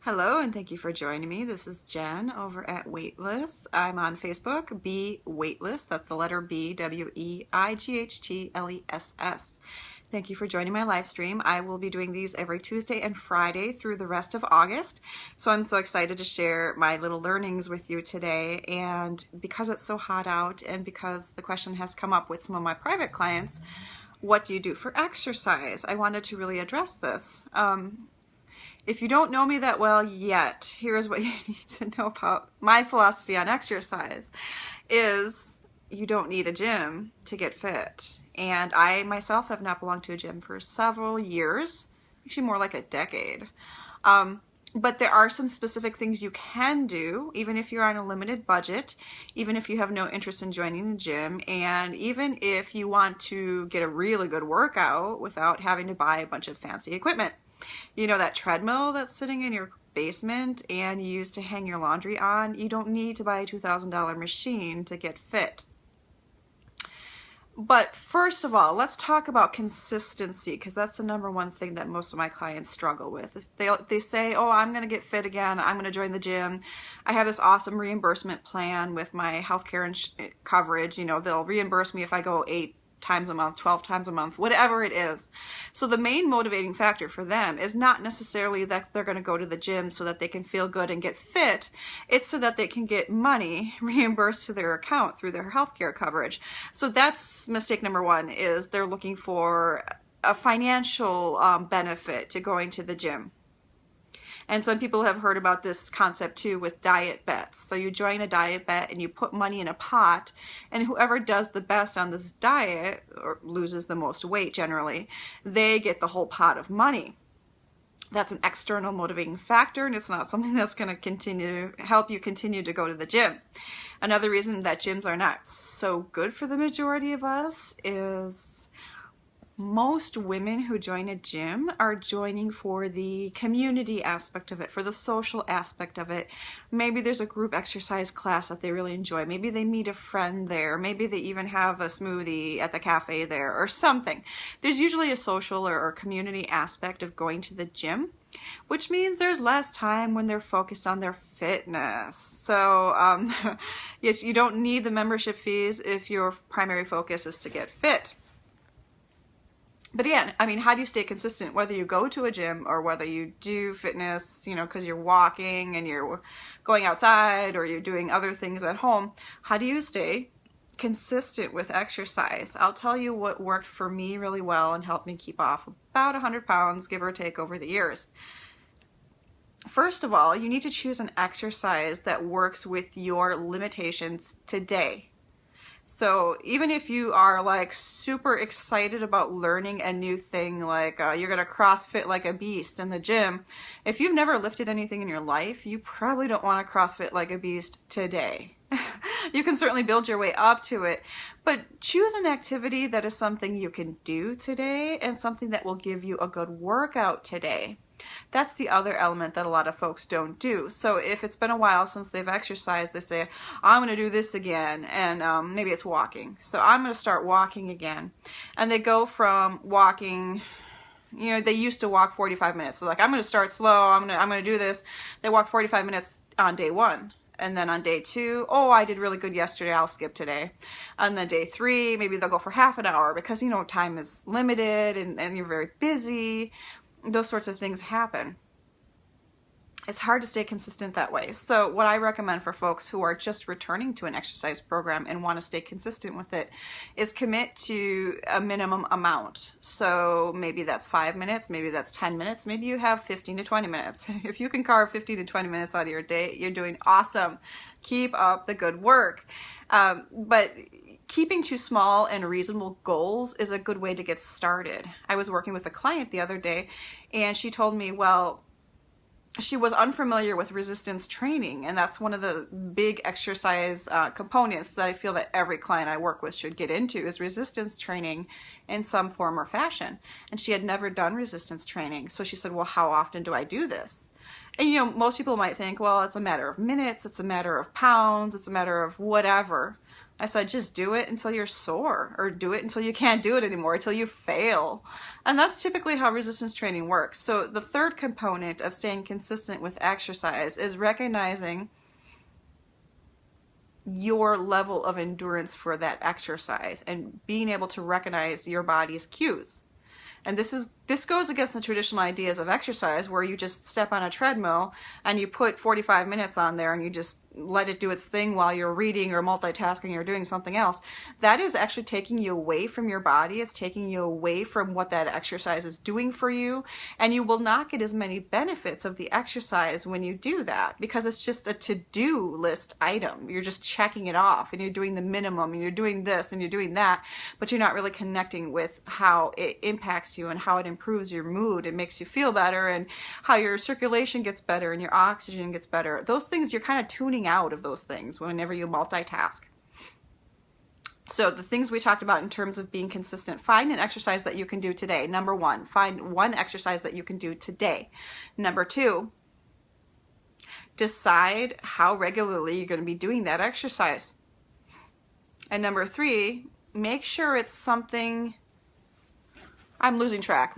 Hello, and thank you for joining me. This is Jen over at Weightless. I'm on Facebook, Be Weightless. That's the letter B, Weightless. Thank you for joining my live stream. I will be doing these every Tuesday and Friday through the rest of August. So I'm so excited to share my little learnings with you today. And because it's so hot out and because the question has come up with some of my private clients, what do you do for exercise? I wanted to really address this. If you don't know me that well yet, here's what you need to know about my philosophy on exercise is you don't need a gym to get fit. And I myself have not belonged to a gym for several years, actually more like a decade. But there are some specific things you can do, even if you're on a limited budget, even if you have no interest in joining the gym, and even if you want to get a really good workout without having to buy a bunch of fancy equipment. You know that treadmill that's sitting in your basement and you use to hang your laundry on? You don't need to buy a $2,000 machine to get fit. But first of all, let's talk about consistency, because that's the number one thing that most of my clients struggle with. They say, oh, I'm going to get fit again. I'm going to join the gym. I have this awesome reimbursement plan with my healthcare coverage. You know, they'll reimburse me if I go 8 times a month, 12 times a month, whatever it is. So the main motivating factor for them is not necessarily that they're going to go to the gym so that they can feel good and get fit. It's so that they can get money reimbursed to their account through their healthcare coverage. So that's mistake number one, is they're looking for a financial benefit to going to the gym. And some people have heard about this concept too with diet bets. So you join a diet bet and you put money in a pot, and whoever does the best on this diet or loses the most weight generally, they get the whole pot of money. That's an external motivating factor, and it's not something that's going to help you continue to go to the gym. Another reason that gyms are not so good for the majority of us is most women who join a gym are joining for the community aspect of it, for the social aspect of it. Maybe there's a group exercise class that they really enjoy. Maybe they meet a friend there. Maybe they even have a smoothie at the cafe there or something. There's usually a social or community aspect of going to the gym, which means there's less time when they're focused on their fitness. So yes, you don't need the membership fees if your primary focus is to get fit. But again, I mean, how do you stay consistent, whether you go to a gym or whether you do fitness, you know, because you're walking and you're going outside or you're doing other things at home? How do you stay consistent with exercise? I'll tell you what worked for me really well and helped me keep off about 100 pounds, give or take, over the years. First of all, you need to choose an exercise that works with your limitations today. So even if you are like super excited about learning a new thing, like you're going to CrossFit like a beast in the gym, if you've never lifted anything in your life, you probably don't want to CrossFit like a beast today. You can certainly build your way up to it, but choose an activity that is something you can do today and something that will give you a good workout today. That's the other element that a lot of folks don't do. So if it's been a while since they've exercised, they say, I'm going to do this again, and maybe it's walking. So I'm going to start walking again. And they go from walking, you know, they used to walk 45 minutes. So like, I'm going to start slow, I'm going to do this. They walk 45 minutes on day 1. And then on day 2, oh, I did really good yesterday, I'll skip today. And then day 3, maybe they'll go for half an hour because, you know, time is limited and you're very busy. Those sorts of things happen. It's hard to stay consistent that way. So what I recommend for folks who are just returning to an exercise program and want to stay consistent with it is commit to a minimum amount. So maybe that's 5 minutes, maybe that's 10 minutes, maybe you have 15 to 20 minutes. If you can carve 15 to 20 minutes out of your day, you're doing awesome. Keep up the good work. But keeping to small and reasonable goals is a good way to get started. I was working with a client the other day, and she told me, well, she was unfamiliar with resistance training, and that's one of the big exercise components that I feel that every client I work with should get into is resistance training in some form or fashion. And she had never done resistance training. So she said, well, how often do I do this? And, you know, most people might think, well, it's a matter of minutes, it's a matter of pounds, it's a matter of whatever. I said, just do it until you're sore, or do it until you can't do it anymore, until you fail. And that's typically how resistance training works. So the third component of staying consistent with exercise is recognizing your level of endurance for that exercise and being able to recognize your body's cues. And this goes against the traditional ideas of exercise, where you just step on a treadmill and you put 45 minutes on there and you just let it do its thing while you're reading or multitasking or doing something else. That is actually taking you away from your body. It's taking you away from what that exercise is doing for you. And you will not get as many benefits of the exercise when you do that, because it's just a to-do list item. You're just checking it off, and you're doing the minimum, and you're doing this and you're doing that, but you're not really connecting with how it impacts you and how it improves your mood. It makes you feel better, and how your circulation gets better and your oxygen gets better. Those things, you're kind of tuning out of those things whenever you multitask. So the things we talked about in terms of being consistent: find an exercise that you can do today. Number one, find one exercise that you can do today. Number two, decide how regularly you're going to be doing that exercise. And number three, make sure it's something, I'm losing track.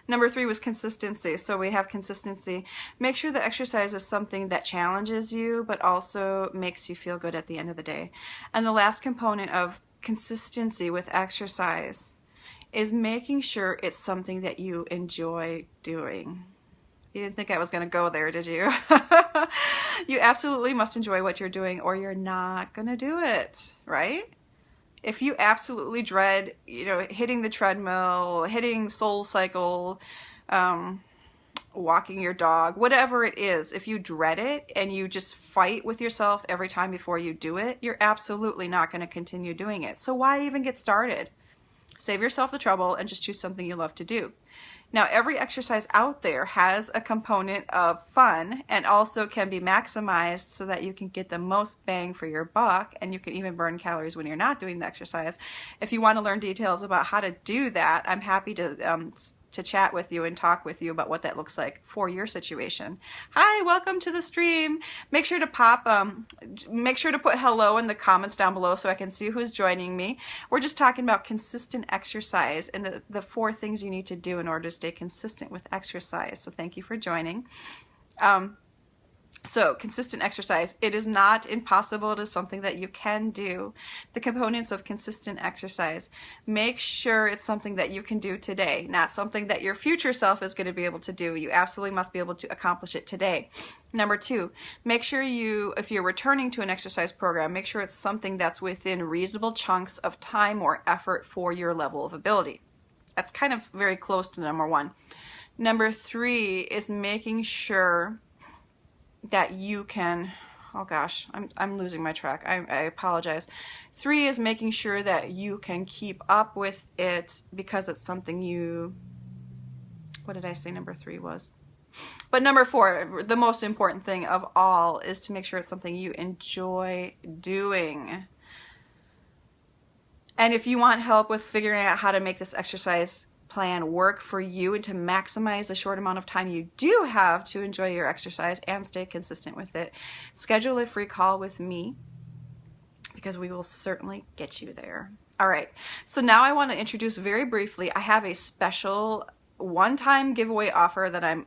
Number three was consistency. So we have consistency. Make sure the exercise is something that challenges you, but also makes you feel good at the end of the day. And the last component of consistency with exercise is making sure it's something that you enjoy doing. You didn't think I was going to go there, did you? You absolutely must enjoy what you're doing, or you're not going to do it, right? If you absolutely dread, hitting the treadmill, hitting SoulCycle, walking your dog, whatever it is, if you dread it and you just fight with yourself every time before you do it, you're absolutely not going to continue doing it. So why even get started? Save yourself the trouble and just choose something you love to do. Now, every exercise out there has a component of fun and also can be maximized so that you can get the most bang for your buck, and you can even burn calories when you're not doing the exercise. If you want to learn details about how to do that, I'm happy to chat with you and talk with you about what that looks like for your situation. Hi, welcome to the stream. Make sure to put hello in the comments down below so I can see who's joining me. We're just talking about consistent exercise and the 4 things you need to do in order to stay consistent with exercise. So thank you for joining. So consistent exercise, it is not impossible. It is something that you can do. The components of consistent exercise: make sure it's something that you can do today, not something that your future self is going to be able to do. You absolutely must be able to accomplish it today. Number 2, make sure if you're returning to an exercise program, make sure it's something that's within reasonable chunks of time or effort for your level of ability. That's kind of very close to number 1. Number 3 is making sure that you can, oh gosh, I'm losing my track. I apologize. 3 is making sure that you can keep up with it because it's something what did I say number 3 was? But number 4, the most important thing of all, is to make sure it's something you enjoy doing. And if you want help with figuring out how to make this exercise plan work for you and to maximize the short amount of time you do have to enjoy your exercise and stay consistent with it, schedule a free call with me, because we will certainly get you there. All right, so now I want to introduce very briefly, I have a special one-time giveaway offer that I'm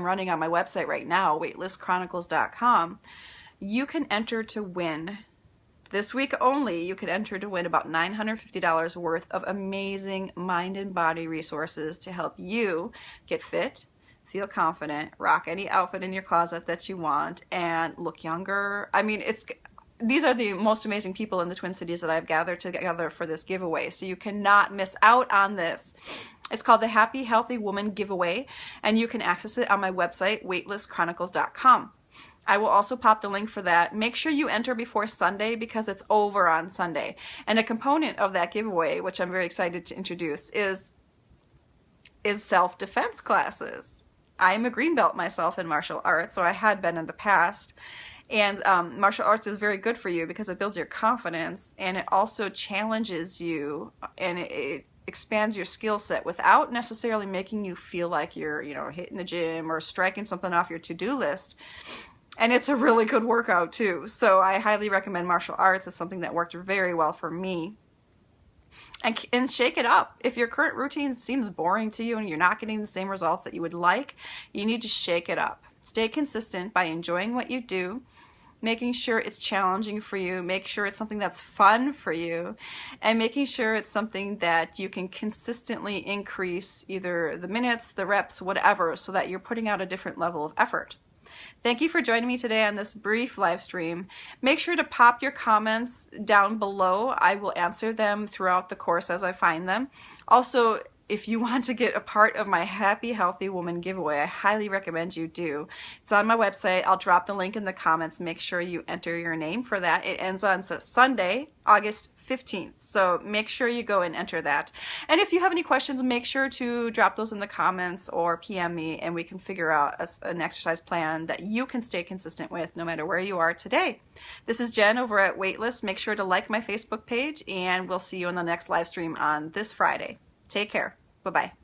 running on my website right now, weightlesschronicles.com. You can enter to win. This week only, you can enter to win about $950 worth of amazing mind and body resources to help you get fit, feel confident, rock any outfit in your closet that you want, and look younger. I mean, these are the most amazing people in the Twin Cities that I've gathered together for this giveaway, so you cannot miss out on this. It's called the Happy Healthy Woman Giveaway, and you can access it on my website, weightlesschronicles.com. I will also pop the link for that. Make sure you enter before Sunday, because it's over on Sunday. And a component of that giveaway, which I'm very excited to introduce, is self-defense classes. I'm a green belt myself in martial arts, so I had been in the past. And martial arts is very good for you because it builds your confidence, and it also challenges you, and it expands your skill set without necessarily making you feel like you're, hitting the gym or striking something off your to-do list. And it's a really good workout too. So I highly recommend martial arts. It's something that worked very well for me. And shake it up. If your current routine seems boring to you and you're not getting the same results that you would like, you need to shake it up. Stay consistent by enjoying what you do, making sure it's challenging for you, make sure it's something that's fun for you, and making sure it's something that you can consistently increase either the minutes, the reps, whatever, so that you're putting out a different level of effort. Thank you for joining me today on this brief live stream. Make sure to pop your comments down below. I will answer them throughout the course as I find them. Also, if you want to get a part of my Happy Healthy Woman giveaway, I highly recommend you do. It's on my website. I'll drop the link in the comments. Make sure you enter your name for that. It ends on Sunday, August 15th. So make sure you go and enter that. And if you have any questions, make sure to drop those in the comments or PM me, and we can figure out an exercise plan that you can stay consistent with no matter where you are today. This is Jen over at Weightless. Make sure to like my Facebook page, and we'll see you in the next live stream on this Friday. Take care. Bye-bye.